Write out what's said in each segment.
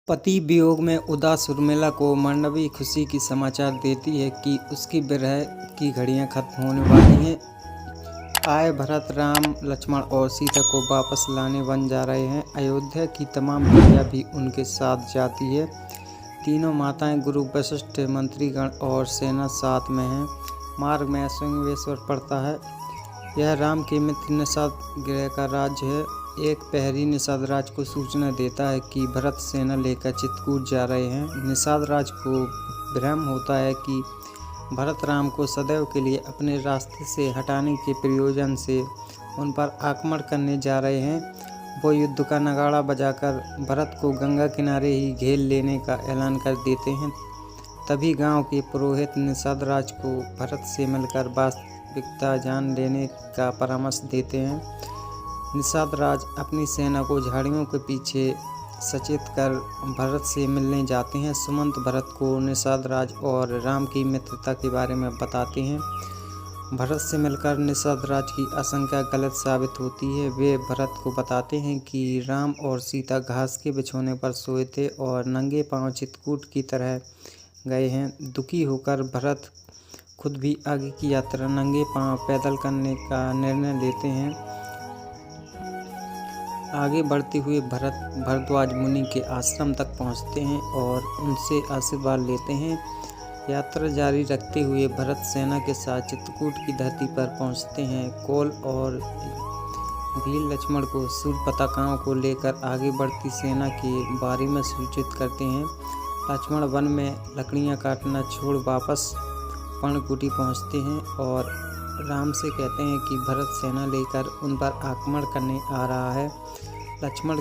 पति वियोग में उदास उर्मिला को मांडवी खुशी की समाचार देती है कि उसकी विरह की घड़ियां खत्म होने वाली हैं। आए भरत राम लक्ष्मण और सीता को वापस लाने वन जा रहे हैं। अयोध्या की तमाम प्रजा भी उनके साथ जाती है। तीनों माताएं, गुरु वशिष्ठ, मंत्रीगण और सेना साथ में हैं। मार्ग में श्रृंगवेश्वर पड़ता है। यह राम के मित्र निषाद गृह का राज्य है। एक प्रहरी निषाद राज को सूचना देता है कि भरत सेना लेकर चित्रकूट जा रहे हैं। निषाद राज को भ्रम होता है कि भरत राम को सदैव के लिए अपने रास्ते से हटाने के प्रयोजन से उन पर आक्रमण करने जा रहे हैं। वो युद्ध का नगाड़ा बजाकर भरत को गंगा किनारे ही घेर लेने का ऐलान कर देते हैं। तभी गांव के पुरोहित निषाद राज को भरत से मिलकर वास्तविकता जान लेने का परामर्श देते हैं। निषाद राज अपनी सेना को झाड़ियों के पीछे सचेत कर भरत से मिलने जाते हैं। सुमंत भरत को निषाद राज और राम की मित्रता के बारे में बताते हैं। भरत से मिलकर निषाद राज की आशंका गलत साबित होती है। वे भरत को बताते हैं कि राम और सीता घास के बिछौने पर सोए थे और नंगे पांव चित्रकूट की तरह गए हैं। दुखी होकर भरत खुद भी आगे की यात्रा नंगे पांव पैदल करने का निर्णय लेते हैं। आगे बढ़ते हुए भरत भरद्वाज मुनि के आश्रम तक पहुंचते हैं और उनसे आशीर्वाद लेते हैं। यात्रा जारी रखते हुए भरत सेना के साथ चित्रकूट की धरती पर पहुंचते हैं। कोल और भील लक्ष्मण को सूर्य पताकाओं को लेकर आगे बढ़ती सेना के बारे में सूचित करते हैं। लक्ष्मण वन में लकड़ियां काटना छोड़ वापस पर्णकुटी पहुंचते हैं और राम से कहते हैं कि भरत सेना लेकर उन पर आक्रमण करने आ रहा है। लक्ष्मण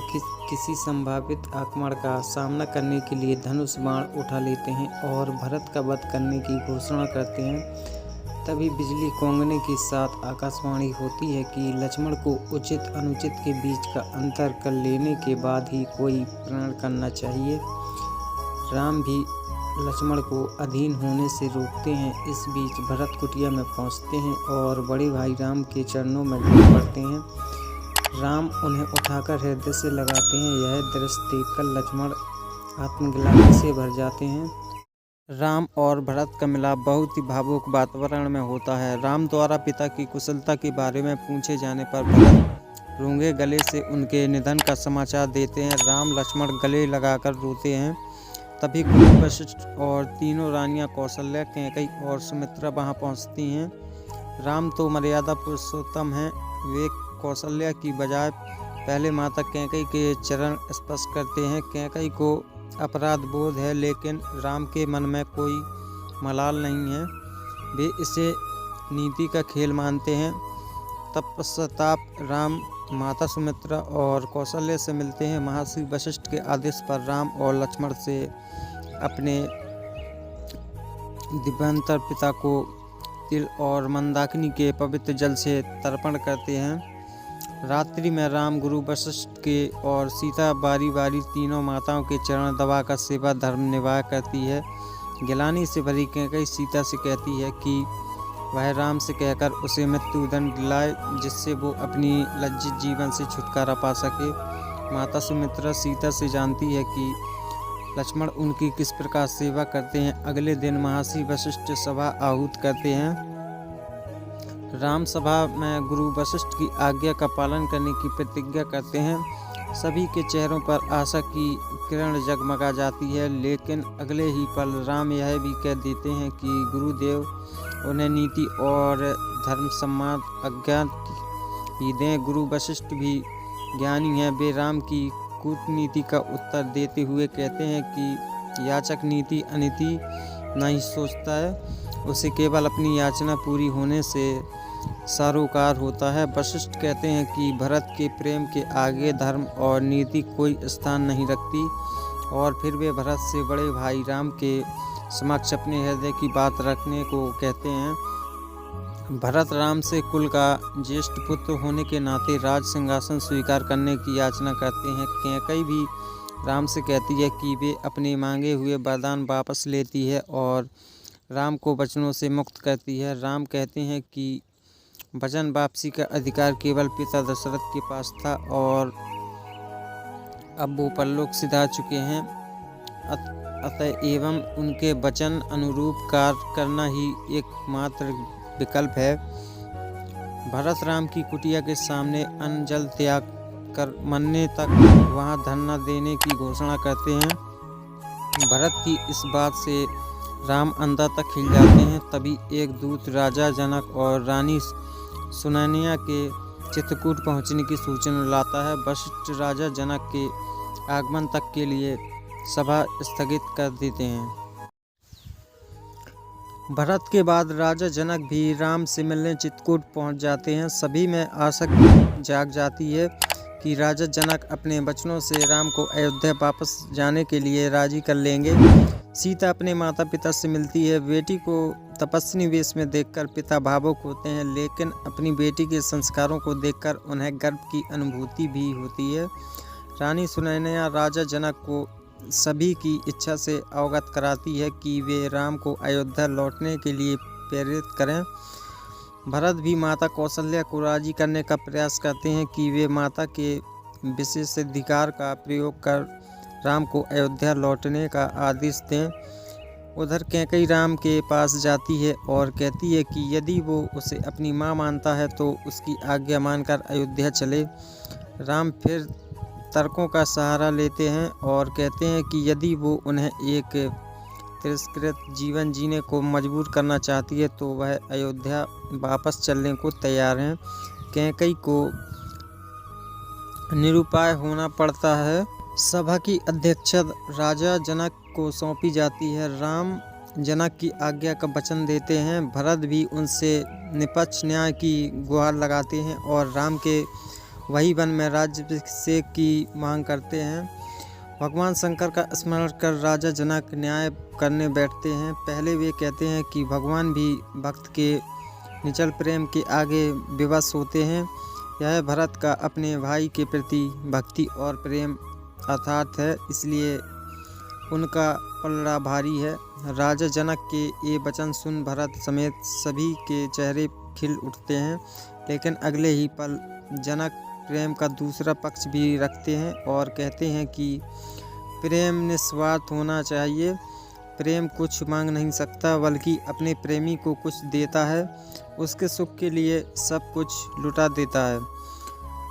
किसी संभावित आक्रमण का सामना करने के लिए धनुष बाण उठा लेते हैं और भरत का वध करने की घोषणा करते हैं। तभी बिजली कौंगने के साथ आकाशवाणी होती है कि लक्ष्मण को उचित अनुचित के बीच का अंतर कर लेने के बाद ही कोई प्रण करना चाहिए। राम भी लक्ष्मण को अधीन होने से रोकते हैं। इस बीच भरत कुटिया में पहुंचते हैं और बड़े भाई राम के चरणों में गिर पड़ते हैं। राम उन्हें उठाकर हृदय से लगाते हैं। यह दृश्य देखकर लक्ष्मण आत्मग्लानि से भर जाते हैं। राम और भरत का मिलाप बहुत ही भावुक वातावरण में होता है। राम द्वारा पिता की कुशलता के बारे में पूछे जाने पर भरत रूंगे गले से उनके निधन का समाचार देते हैं। राम लक्ष्मण गले लगाकर रोते हैं। तभी गुरु वशिष्ठ और तीनों रानियां कौशल्या, कैकेयी और सुमित्रा वहां पहुंचती हैं। राम तो मर्यादा पुरुषोत्तम हैं। वे कौशल्या की बजाय पहले माता कैकेयी के चरण स्पर्श करते हैं। कैकेयी को अपराध बोध है, लेकिन राम के मन में कोई मलाल नहीं है। वे इसे नीति का खेल मानते हैं। तत्पश्चात राम माता सुमित्रा और कौशल्या से मिलते हैं। महर्षि वशिष्ठ के आदेश पर राम और लक्ष्मण से अपने दिव्यांतर पिता को तिल और मंदाकिनी के पवित्र जल से तर्पण करते हैं। रात्रि में राम, गुरु वशिष्ठ के और सीता बारी बारी तीनों माताओं के चरण दबाकर सेवा धर्म निभा करती है। गिलानी से भरी कैकेयी सीता से कहती है कि वह राम से कहकर उसे मृत्युदंड दिलाए, जिससे वो अपनी लज्जित जीवन से छुटकारा पा सके। माता सुमित्रा सीता से जानती है कि लक्ष्मण उनकी किस प्रकार सेवा करते हैं। अगले दिन महर्षि वशिष्ठ सभा आहूत करते हैं। राम सभा में गुरु वशिष्ठ की आज्ञा का पालन करने की प्रतिज्ञा करते हैं। सभी के चेहरों पर आशा की किरण जगमगा जाती है, लेकिन अगले ही पल राम यह भी कह देते हैं कि गुरुदेव उन्हें नीति और धर्म सम्मान अज्ञात ही दें। गुरु वशिष्ठ भी ज्ञानी हैं। वे राम की कूटनीति का उत्तर देते हुए कहते हैं कि याचक नीति अनीति नहीं सोचता है, उसे केवल अपनी याचना पूरी होने से सरोकार होता है। वशिष्ठ कहते हैं कि भरत के प्रेम के आगे धर्म और नीति कोई स्थान नहीं रखती, और फिर वे भरत से बड़े भाई राम के समक्ष अपने हृदय की बात रखने को कहते हैं। भरत राम से कुल का ज्येष्ठ पुत्र होने के नाते राज सिंहासन स्वीकार करने की याचना करते हैं। कैकेयी भी राम से कहती है कि वे अपने मांगे हुए वरदान वापस लेती है और राम को वचनों से मुक्त करती है। राम कहते हैं कि वचन वापसी का अधिकार केवल पिता दशरथ के पास था और अब वो परलोक सिधार चुके हैं। अतएव उनके वचन अनुरूप कार्य करना ही एकमात्र विकल्प है। भरत राम की कुटिया के सामने अन्न जल त्याग कर मरने तक वहां धरना देने की घोषणा करते हैं। भरत की इस बात से राम अंदर तक खिल जाते हैं। तभी एक दूत राजा जनक और रानी सुनैना के चित्रकूट पहुंचने की सूचना लाता है। वशिष्ठ राजा जनक के आगमन तक के लिए सभा स्थगित कर देते हैं। भरत के बाद राजा जनक भी राम से मिलने चित्रकूट पहुंच जाते हैं। सभी में आशा जाग जाती है कि राजा जनक अपने वचनों से राम को अयोध्या वापस जाने के लिए राजी कर लेंगे। सीता अपने माता पिता से मिलती है। बेटी को तपस्विनी वेश में देखकर पिता भावुक होते हैं, लेकिन अपनी बेटी के संस्कारों को देखकर उन्हें गर्व की अनुभूति भी होती है। रानी सुनैना राजा जनक को सभी की इच्छा से अवगत कराती है कि वे राम को अयोध्या लौटने के लिए प्रेरित करें। भरत भी माता कौशल्या को राजी करने का प्रयास करते हैं कि वे माता के विशेषाधिकार का प्रयोग कर राम को अयोध्या लौटने का आदेश दें। उधर कैकेयी राम के पास जाती है और कहती है कि यदि वो उसे अपनी मां मानता है तो उसकी आज्ञा मानकर अयोध्या चले। राम फिर तर्कों का सहारा लेते हैं और कहते हैं कि यदि वो उन्हें एक तिरस्कृत जीवन जीने को मजबूर करना चाहती है तो वह अयोध्या वापस चलने को तैयार हैं। कैकेयी को निरुपाय होना पड़ता है। सभा की अध्यक्षता राजा जनक को सौंपी जाती है। राम जनक की आज्ञा का वचन देते हैं। भरत भी उनसे निष्पक्ष न्याय की गुहार लगाते हैं और राम के वही वन में राज्याभिषेक की मांग करते हैं। भगवान शंकर का स्मरण कर राजा जनक न्याय करने बैठते हैं। पहले वे कहते हैं कि भगवान भी भक्त के निश्चल प्रेम के आगे विवश होते हैं। यह भरत का अपने भाई के प्रति भक्ति और प्रेम अथार्थ है, इसलिए उनका पलड़ा भारी है। राजा जनक के ये वचन सुन भरत समेत सभी के चेहरे खिल उठते हैं, लेकिन अगले ही पल जनक प्रेम का दूसरा पक्ष भी रखते हैं और कहते हैं कि प्रेम निस्वार्थ होना चाहिए। प्रेम कुछ मांग नहीं सकता, बल्कि अपने प्रेमी को कुछ देता है, उसके सुख के लिए सब कुछ लुटा देता है।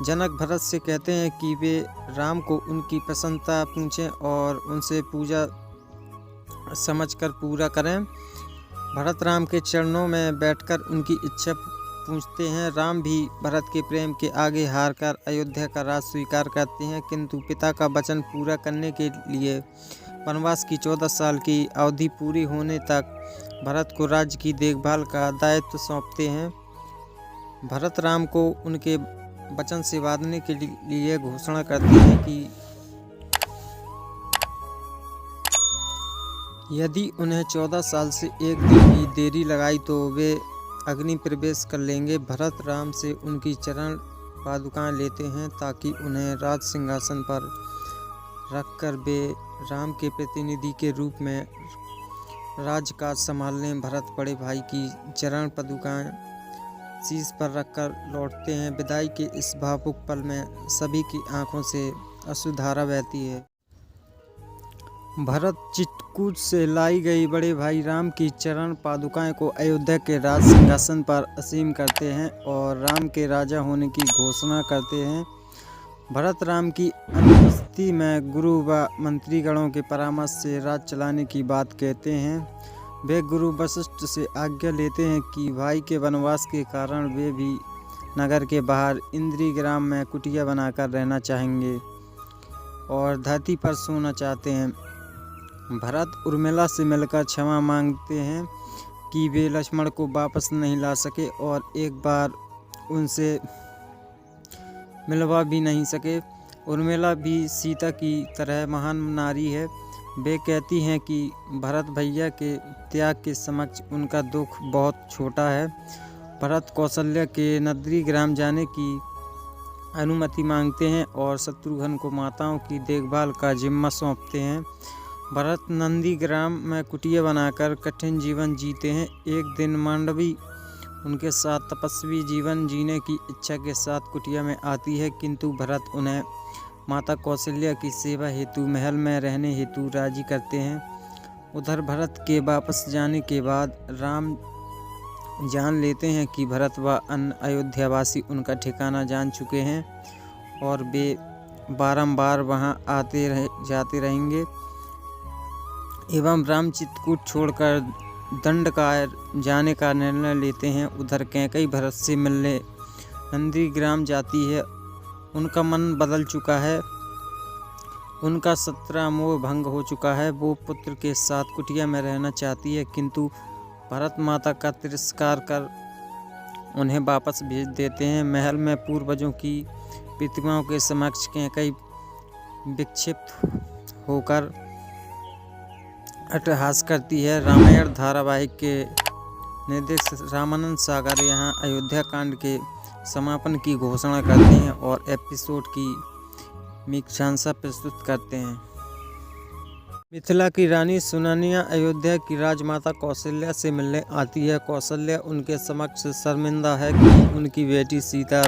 जनक भरत से कहते हैं कि वे राम को उनकी प्रसन्नता पूछें और उनसे पूजा समझकर पूरा करें। भरत राम के चरणों में बैठकर उनकी इच्छा पूछते हैं। राम भी भरत के प्रेम के आगे हारकर अयोध्या का राज स्वीकार करते हैं, किंतु पिता का वचन पूरा करने के लिए वनवास की 14 साल की अवधि पूरी होने तक भरत को राज्य की देखभाल का दायित्व सौंपते हैं। भरत राम को उनके वचन से बांधने के लिए घोषणा करते हैं कि यदि उन्हें 14 साल से एक दिन भी देरी लगाई तो वे अग्नि प्रवेश कर लेंगे। भरत राम से उनकी चरण पादुकाएं लेते हैं ताकि उन्हें राज सिंहासन पर रखकर वे राम के प्रतिनिधि के रूप में राजकाज संभालने। भरत बड़े भाई की चरण पादुकाएं शीश पर रखकर लौटते हैं। विदाई के इस भावुक पल में सभी की आंखों से अश्रुधारा बहती है। भरत चित्रकूट से लाई गई बड़े भाई राम की चरण पादुकाएं को अयोध्या के राज सिंहासन पर असीम करते हैं और राम के राजा होने की घोषणा करते हैं। भरत राम की अनुपस्थिति में गुरु व मंत्रीगणों के परामर्श से राज चलाने की बात कहते हैं। वे गुरु वशिष्ठ से आज्ञा लेते हैं कि भाई के वनवास के कारण वे भी नगर के बाहर इंद्री ग्राम में कुटिया बनाकर रहना चाहेंगे और धरती पर सोना चाहते हैं। भरत उर्मिला से मिलकर क्षमा मांगते हैं कि वे लक्ष्मण को वापस नहीं ला सके और एक बार उनसे मिलवा भी नहीं सके। उर्मिला भी सीता की तरह महान नारी है। वे कहती हैं कि भरत भैया के त्याग के समक्ष उनका दुख बहुत छोटा है। भरत कौशल्या के नगरी ग्राम जाने की अनुमति मांगते हैं और शत्रुघ्न को माताओं की देखभाल का जिम्मा सौंपते हैं। भरत नंदी ग्राम में कुटिया बनाकर कठिन जीवन जीते हैं। एक दिन मांडवी उनके साथ तपस्वी जीवन जीने की इच्छा के साथ कुटिया में आती है, किंतु भरत उन्हें माता कौशल्या की सेवा हेतु महल में रहने हेतु राजी करते हैं। उधर भरत के वापस जाने के बाद राम जान लेते हैं कि भरत व अन्य अयोध्यावासी उनका ठिकाना जान चुके हैं और वे बारंबार वहां जाते रहेंगे एवं राम चित्रकूट छोड़कर दंडकार जाने का निर्णय लेते हैं। उधर कैकेयी भरत से मिलने नंदीग्राम जाती है। उनका मन बदल चुका है, उनका 17 मोह भंग हो चुका है। वो पुत्र के साथ कुटिया में रहना चाहती है, किंतु भरत माता का तिरस्कार कर उन्हें वापस भेज देते हैं। महल में पूर्वजों की प्रतिमाओं के समक्ष कैकेयी विक्षिप्त होकर अट्टहास करती है। रामायण धारावाहिक के निर्देशक रामानंद सागर यहाँ अयोध्या कांड के समापन की घोषणा करते हैं और एपिसोड की मीमांसा प्रस्तुत करते हैं। मिथिला की रानी सुनैना अयोध्या की राजमाता कौशल्या से मिलने आती है। कौशल्या उनके समक्ष शर्मिंदा है कि उनकी बेटी सीता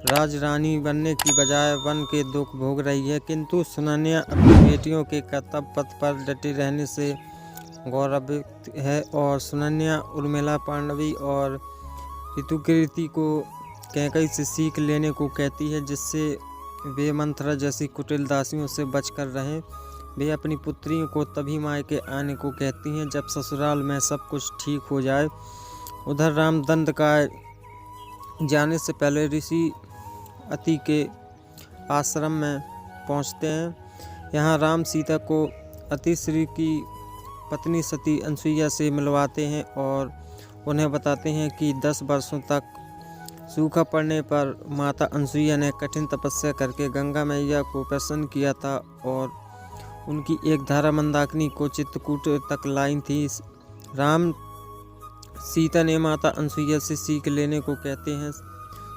राजरानी बनने की बजाय वन के दुख भोग रही है, किंतु सुनैना अपनी बेटियों के कर्तव्य पथ पर डटे रहने से गौरवित है और सुनैना उर्मिला पांडवी और ऋतुकीर्ति को कैकेयी से सीख लेने को कहती है, जिससे वे मंथरा जैसी कुटिल दासियों से बचकर रहें। वे अपनी पुत्रियों को तभी मायके आने को कहती हैं जब ससुराल में सब कुछ ठीक हो जाए। उधर राम दंडकार जाने से पहले ऋषि अति के आश्रम में पहुंचते हैं। यहाँ राम सीता को अतिश्री की पत्नी सती अनसुईया से मिलवाते हैं और उन्हें बताते हैं कि 10 वर्षों तक सूखा पड़ने पर माता अनसुईया ने कठिन तपस्या करके गंगा मैया को प्रसन्न किया था और उनकी एक धारा मंदाकिनी को चित्रकूट तक लाई थी। राम सीता ने माता अनसुईया से सीख लेने को कहते हैं।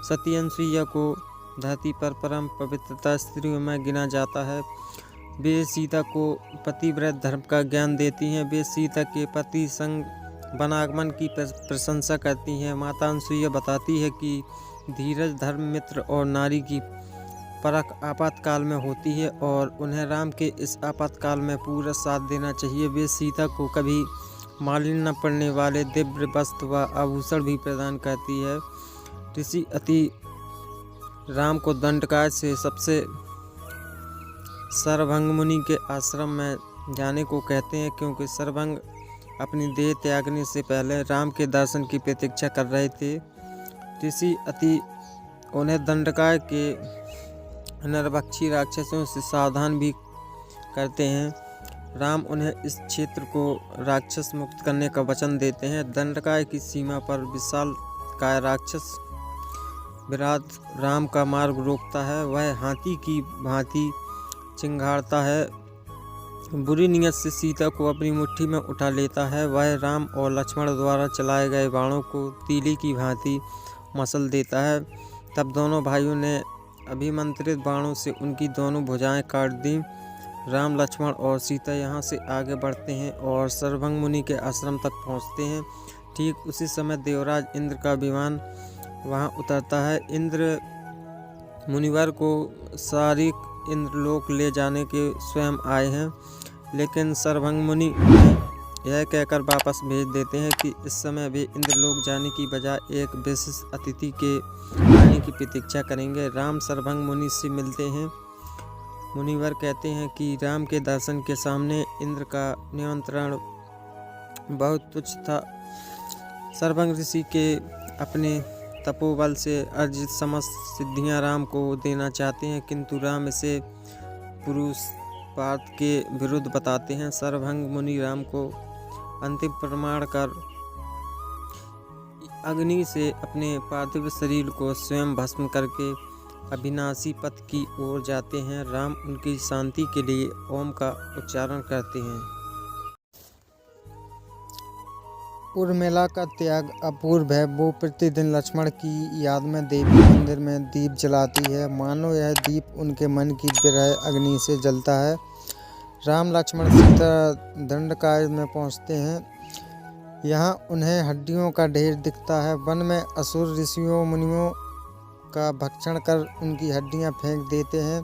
सती अनसुईया को धरती पर परम पवित्रता स्त्रियों में गिना जाता है। वे सीता को पतिव्रत धर्म का ज्ञान देती हैं। वे सीता के पति संग वनागमन की प्रशंसा करती हैं। माता अनसुईया बताती है कि धीरज, धर्म, मित्र और नारी की परख आपातकाल में होती है और उन्हें राम के इस आपातकाल में पूरा साथ देना चाहिए। वे सीता को कभी मालिन्य न पड़ने वाले दिव्य वस्त्र व आभूषण भी प्रदान करती है। ऋषि अति राम को दंडकार से सबसे सरभंग मुनि के आश्रम में जाने को कहते हैं, क्योंकि सरभंग अपनी देह त्यागने से पहले राम के दर्शन की प्रतीक्षा कर रहे थे। ऋषि अति उन्हें दंडकार के नरभक्षी राक्षसों से सावधान भी करते हैं। राम उन्हें इस क्षेत्र को राक्षस मुक्त करने का वचन देते हैं। दंडकार की सीमा पर विशाल काय राक्षस विराट राम का मार्ग रोकता है। वह हाथी की भांति चिंगारता है, बुरी नीयत से सीता को अपनी मुट्ठी में उठा लेता है। वह राम और लक्ष्मण द्वारा चलाए गए बाणों को तीली की भांति मसल देता है। तब दोनों भाइयों ने अभिमंत्रित बाणों से उनकी दोनों भुजाएं काट दी। राम, लक्ष्मण और सीता यहाँ से आगे बढ़ते हैं और सरभंग मुनि के आश्रम तक पहुँचते हैं। ठीक उसी समय देवराज इंद्र का विमान वहाँ उतरता है। इंद्र मुनिवर को शारीरिक इंद्रलोक ले जाने के स्वयं आए हैं, लेकिन सरभंग मुनि यह कहकर वापस भेज देते हैं कि इस समय वे इंद्रलोक जाने की बजाय एक विशेष अतिथि के आने की प्रतीक्षा करेंगे। राम सरभंग मुनि से मिलते हैं। मुनिवर कहते हैं कि राम के दर्शन के सामने इंद्र का निमंत्रण बहुत तुच्छ था। सरभंग ऋषि के अपने तपोबल से अर्जित समस्त सिद्धियां राम को देना चाहते हैं, किंतु राम इसे पुरुष पार्थ के विरुद्ध बताते हैं। सरभंग मुनि राम को अंतिम प्रमाण कर अग्नि से अपने पार्थिव शरीर को स्वयं भस्म करके अविनाशी पथ की ओर जाते हैं। राम उनकी शांति के लिए ओम का उच्चारण करते हैं। उर्मिला का त्याग अपूर्व है। वो प्रतिदिन लक्ष्मण की याद में देवी मंदिर में दीप जलाती है, मानो यह दीप उनके मन की विरह अग्नि से जलता है। राम, लक्ष्मण, सीता दंडकार में पहुंचते हैं। यहाँ उन्हें हड्डियों का ढेर दिखता है। वन में असुर ऋषियों मुनियों का भक्षण कर उनकी हड्डियाँ फेंक देते हैं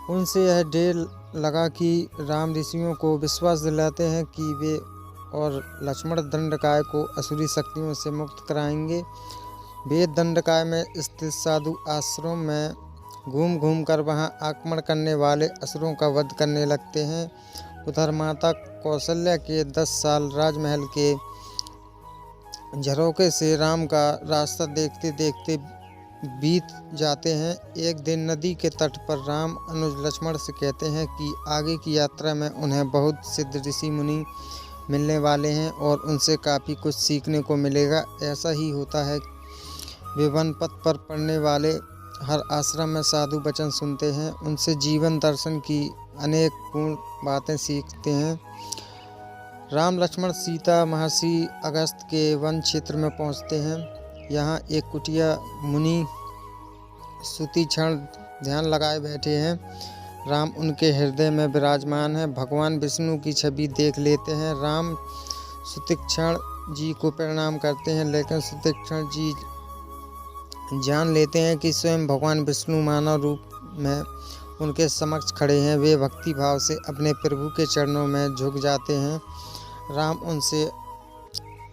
उनसे यह ढेर लगा कि राम ऋषियों को विश्वास दिलाते हैं कि वे और लक्ष्मण दंडकाय को असुरी शक्तियों से मुक्त कराएंगे। वे दंडकाय में स्थित साधु आश्रम में घूम घूम कर वहाँ आक्रमण करने वाले असुरों का वध करने लगते हैं। उधर माता कौशल्या के 10 साल राजमहल के झरोखे से राम का रास्ता देखते देखते बीत जाते हैं। एक दिन नदी के तट पर राम अनुज लक्ष्मण से कहते हैं कि आगे की यात्रा में उन्हें बहुत सिद्ध ऋषि मुनि मिलने वाले हैं और उनसे काफ़ी कुछ सीखने को मिलेगा। ऐसा ही होता है, वे वन पथ पर पड़ने वाले हर आश्रम में साधु वचन सुनते हैं, उनसे जीवन दर्शन की अनेक पूर्ण बातें सीखते हैं। राम लक्ष्मण सीता महर्षि अगस्त के वन क्षेत्र में पहुंचते हैं। यहाँ एक कुटिया मुनि सुतीक्षण ध्यान लगाए बैठे हैं। राम उनके हृदय में विराजमान है। भगवान विष्णु की छवि देख लेते हैं। राम सुतीक्षण जी को प्रणाम करते हैं, लेकिन सुतीक्षण जी जान लेते हैं कि स्वयं भगवान विष्णु मानव रूप में उनके समक्ष खड़े हैं। वे भक्ति भाव से अपने प्रभु के चरणों में झुक जाते हैं। राम उनसे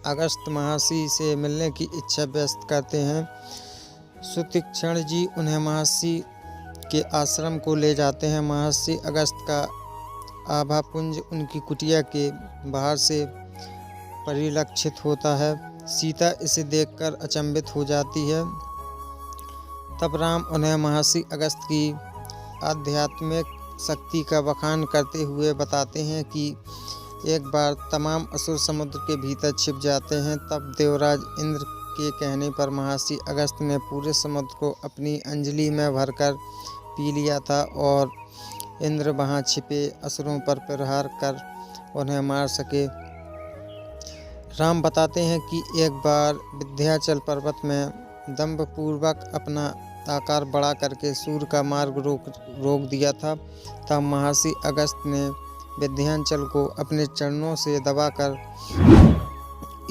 अगस्त महर्षि से मिलने की इच्छा व्यक्त करते हैं। सुतीक्षण जी उन्हें महर्षि के आश्रम को ले जाते हैं। महर्षि अगस्त का आभापुंज उनकी कुटिया के बाहर से परिलक्षित होता है। सीता इसे देखकर अचंभित हो जाती है। तब राम उन्हें महर्षि अगस्त की आध्यात्मिक शक्ति का बखान करते हुए बताते हैं कि एक बार तमाम असुर समुद्र के भीतर छिप जाते हैं। तब देवराज इंद्र के कहने पर महर्षि अगस्त ने पूरे समुद्र को अपनी अंजलि में भरकर पी लिया था और इंद्र वहां छिपे असुरों पर प्रहार कर उन्हें मार सके। राम बताते हैं कि एक बार विंध्याचल पर्वत में दंभपूर्वक अपना आकार बड़ा करके सूर्य का मार्ग रोक दिया था। तब महर्षि अगस्त ने विंध्याचल को अपने चरणों से दबाकर,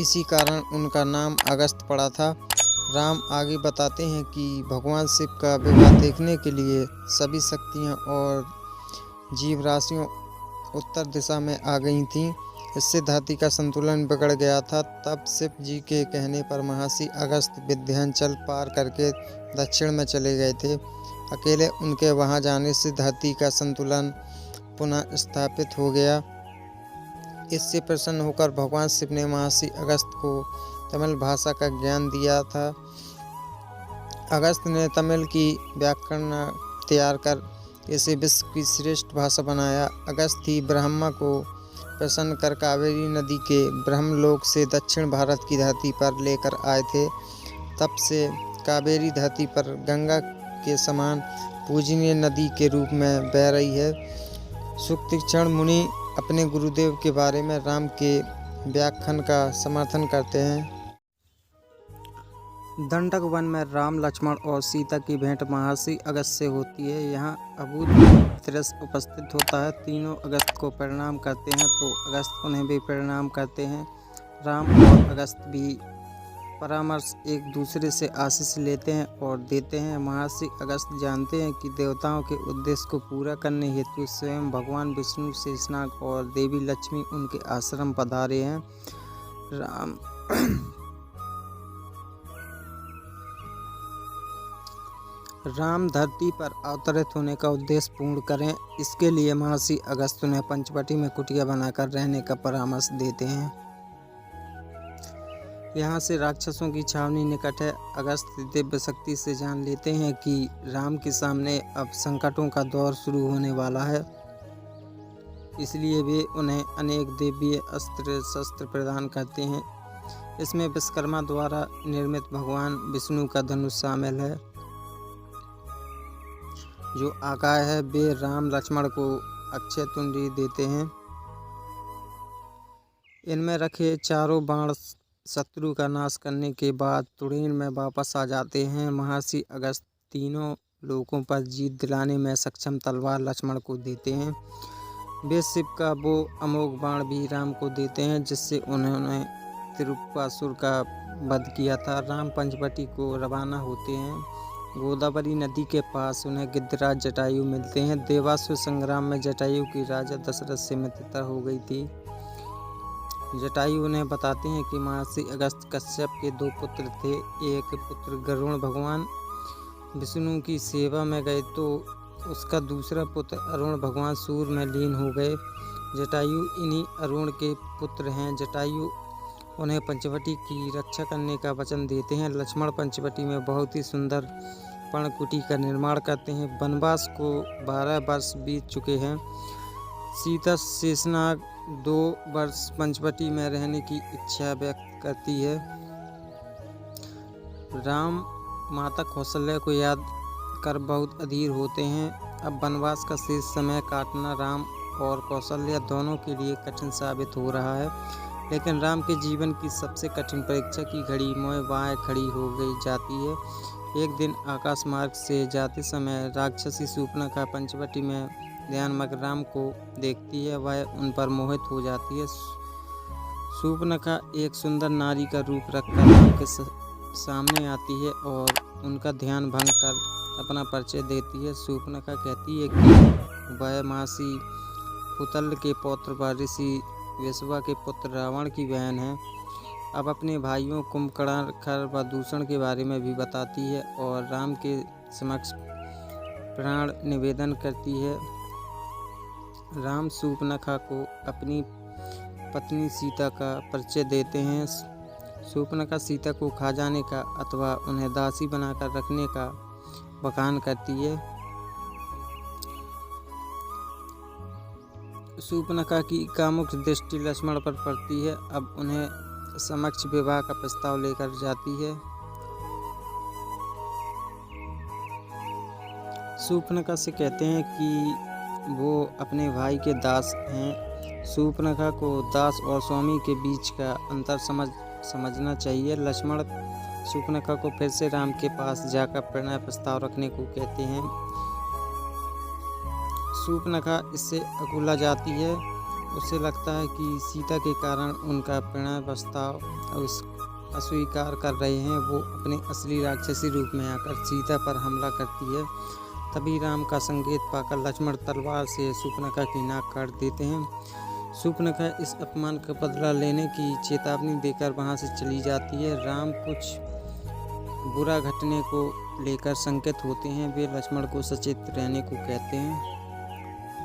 इसी कारण उनका नाम अगस्त पड़ा था। राम आगे बताते हैं कि भगवान शिव का विवाह देखने के लिए सभी शक्तियाँ और जीव राशियाँ उत्तर दिशा में आ गई थीं। इससे धरती का संतुलन बिगड़ गया था। तब शिव जी के कहने पर महर्षि अगस्त विंध्याचल पार करके दक्षिण में चले गए थे। अकेले उनके वहां जाने से धरती का संतुलन पुनः स्थापित हो गया। इससे प्रसन्न होकर भगवान शिव ने महर्षि अगस्त को तमिल भाषा का ज्ञान दिया था। अगस्त ने तमिल की व्याकरण तैयार कर इसे विश्व की श्रेष्ठ भाषा बनाया। अगस्त ही ब्रह्मा को प्रसन्न कर कावेरी नदी के ब्रह्मलोक से दक्षिण भारत की धरती पर लेकर आए थे। तब से कावेरी धरती पर गंगा के समान पूजनीय नदी के रूप में बह रही है। सुतीक्षण मुनि अपने गुरुदेव के बारे में राम के व्याख्यान का समर्थन करते हैं। दंडक वन में राम लक्ष्मण और सीता की भेंट महर्षि अगस्त से होती है। यहाँ अभूतपूर्व दृश्य उपस्थित होता है। तीनों अगस्त को प्रणाम करते हैं तो अगस्त उन्हें भी प्रणाम करते हैं। राम और अगस्त भी परामर्श एक दूसरे से आशीष लेते हैं और देते हैं। महर्षि अगस्त जानते हैं कि देवताओं के उद्देश्य को पूरा करने हेतु स्वयं भगवान विष्णु शेषनाग और देवी लक्ष्मी उनके आश्रम पधारे हैं। राम धरती पर अवतरित होने का उद्देश्य पूर्ण करें, इसके लिए महर्षि अगस्त उन्हें पंचवटी में कुटिया बनाकर रहने का परामर्श देते हैं। यहाँ से राक्षसों की छावनी निकट है। अगस्त दिव्य शक्ति से जान लेते हैं कि राम के सामने अब संकटों का दौर शुरू होने वाला है, इसलिए वे उन्हें अनेक दिव्य अस्त्र शस्त्र प्रदान करते हैं। इसमें विश्वकर्मा द्वारा निर्मित भगवान विष्णु का धनुष शामिल है जो आकाय है। वे राम लक्ष्मण को अक्षय तुंडी देते हैं। इनमें रखे चारों बाण शत्रु का नाश करने के बाद तुड़ीन में वापस आ जाते हैं। महर्षि अगस्त तीनों लोगों पर जीत दिलाने में सक्षम तलवार लक्ष्मण को देते हैं। वे शिव का वो अमोघ बाण भी राम को देते हैं जिससे उन्होंने तिरुपासुर का वध किया था। राम पंचवटी को रवाना होते हैं। गोदावरी नदी के पास उन्हें गिद्धराज जटायु मिलते हैं। देवासुर संग्राम में जटायु की राजा दशरथ से मित्रता हो गई थी। जटायु उन्हें बताते हैं कि महर्षि अगस्त्य कश्यप के 2 पुत्र थे। एक पुत्र गरुड़ भगवान विष्णु की सेवा में गए तो उसका दूसरा पुत्र अरुण भगवान सूर्य में लीन हो गए। जटायु इन्हीं अरुण के पुत्र हैं। जटायु उन्हें पंचवटी की रक्षा करने का वचन देते हैं। लक्ष्मण पंचवटी में बहुत ही सुंदर पर्णकुटी का निर्माण करते हैं। वनवास को 12 वर्ष बीत चुके हैं। सीता शेषनाग 2 वर्ष पंचवटी में रहने की इच्छा व्यक्त करती है। राम माता कौशल्या को याद कर बहुत अधीर होते हैं। अब वनवास का शेष समय काटना राम और कौशल्या दोनों के लिए कठिन साबित हो रहा है। लेकिन राम के जीवन की सबसे कठिन परीक्षा की घड़ी मोय बाएं खड़ी हो गई जाती है। एक दिन आकाश मार्ग से जाते समय राक्षसी शूर्पणखा पंचवटी में ध्यानमग्न राम को देखती है। वह उन पर मोहित हो जाती है। शूर्पणखा एक सुंदर नारी का रूप रखकर राम के सामने आती है और उनका ध्यान भंग कर अपना परिचय देती है। शूर्पणखा कहती है कि वह महर्षि पुतल के पौत्र व ऋषि विश्वा के पुत्र रावण की बहन है। अब अपने भाइयों कुंभकर्ण, खर व दूषण के बारे में भी बताती है और राम के समक्ष प्राण निवेदन करती है। राम शूर्पणखा को अपनी पत्नी सीता का परिचय देते हैं। शूर्पणखा सीता को खा जाने का अथवा उन्हें दासी बनाकर रखने का बखान करती है। शूर्पणखा की कामुक दृष्टि लक्ष्मण पर पड़ती है। अब उन्हें समक्ष विवाह का प्रस्ताव लेकर जाती है। शूर्पणखा से कहते हैं कि वो अपने भाई के दास हैं। शूर्पणखा को दास और स्वामी के बीच का अंतर समझना चाहिए। लक्ष्मण शूर्पणखा को फिर से राम के पास जाकर प्रणय प्रस्ताव रखने को कहते हैं। शूर्पणखा इससे अकुला जाती है। उसे लगता है कि सीता के कारण उनका प्रणय प्रस्ताव अस्वीकार कर रहे हैं। वो अपने असली राक्षसी रूप में आकर सीता पर हमला करती है। तभी राम का संकेत पाकर लक्ष्मण तलवार से शूर्पणखा की नाक काट देते हैं। शूर्पणखा इस अपमान का बदला लेने की चेतावनी देकर वहां से चली जाती है। राम कुछ बुरा घटने को लेकर संकेत होते हैं। वे लक्ष्मण को सचेत रहने को कहते हैं।